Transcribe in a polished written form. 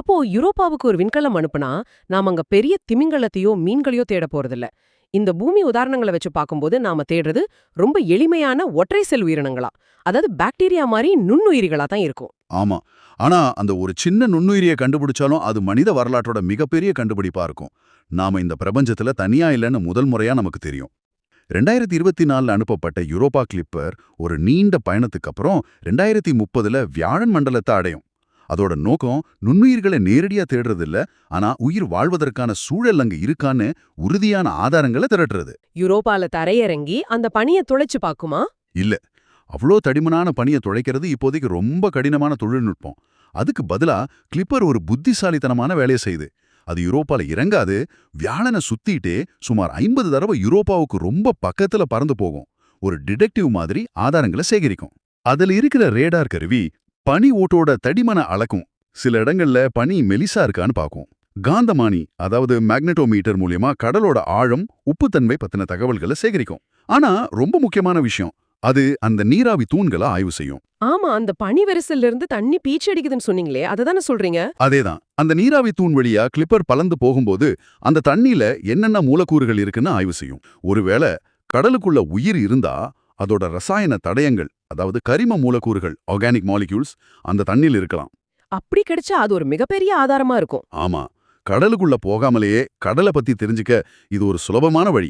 அப்போ யூரோப்பாவுக்கு ஒரு விண்கலம் அனுப்புனா நாம அங்க பெரிய திமிங்கலத்தையோ மீன்களையோ தேட போறதில்ல. இந்த பூமி உதாரணங்களை வச்சு பார்க்கும்போது நாம தேடுறது ரொம்ப எளிமையான ஒற்றை செல் உயிரினங்களா, அதாவது பாக்டீரியா மாதிரி நுண்ணுயிரிகளா தான் இருக்கும். ஆமா. ஆனா அந்த ஒரு சின்ன நுண்ணுயிரிய கண்டுபிடிச்சாலும் அது மனித வரலாற்றோட மிகப்பெரிய கண்டுபிடிப்பா இருக்கும். நாம இந்த பிரபஞ்சத்துல தனியா இல்லைன்னு முதல் முறையா நமக்கு தெரியும். 2024 அனுப்பப்பட்ட யூரோப்பா கிளிப்பர் ஒரு நீண்ட பயணத்துக்கு அப்புறம் 2030 வியாழன் மண்டலத்தை அடையும். அதோட நோக்கம் நுண்ணுயிர்களை நேரடியா தேடுறது இல்ல, ஆனா உயிர் வாழ்வதற்கான சூழல் அங்க இருக்கான்னு உறுதியான ஆதாரங்களை திரட்டுறது. யூரோப்பால தரையிறங்கி அந்த பனியை துளைச்சு பாக்குமா? இல்ல, அவ்வளோ தடிமனான பனியை துளைக்கிறது இப்போதைக்கு ரொம்ப கடினமான தொழில்நுட்பம். அதுக்கு பதிலா கிளிப்பர் ஒரு புத்திசாலித்தனமான வேலையை செய்யுது. அது யூரோப்பால இறங்காது, வியாழனை சுத்திட்டே சுமார் 50 தடவை யூரோப்பாவுக்கு ரொம்ப பக்கத்துல பறந்து போகும். ஒரு டிடெக்டிவ் மாதிரி ஆதாரங்களை சேகரிக்கும். அதுல இருக்கிற ரேடார் கருவி பனி ஓட்டோட தடிமன அளக்கும். சில இடங்கள்ல பனி மெலிசா இருக்கான்னு பார்க்கும். காந்தமானி, அதாவது மேக்னெட்டோமீட்டர் மூலியமா கடலோட ஆழம், உப்புத்தன்மை பத்தின தகவல்களை சேகரிக்கும். ஆனா ரொம்ப முக்கியமான விஷயம், அது அந்த நீராவி தூண்களை ஆய்வு செய்யும். ஆமா, அந்த பனி வெரிசல்ல இருந்து தண்ணி பீச்சடிக்குதுன்னு சொன்னீங்களே, அததானே சொல்றீங்க? அதேதான், அந்த நீராவி தூண் வழியா கிளிப்பர் பலந்து போகும்போது அந்த தண்ணியில என்னென்ன மூலக்கூறுகள் இருக்குன்னு ஆய்வு செய்யும். ஒருவேளை கடலுக்குள்ள உயிர் இருந்தா அதோட ரசாயன தடயங்கள், அதாவது கரிம மூலக்கூறுகள், ஆர்கானிக் மாலிக்யூல்ஸ் அந்த தண்ணியில் இருக்கலாம். அப்படி கிடைச்சா அது ஒரு மிகப்பெரிய ஆதாரமா இருக்கும். ஆமா, கடலுக்குள்ள போகாமலேயே கடலை பத்தி தெரிஞ்சுக்க இது ஒரு சுலபமான வழி.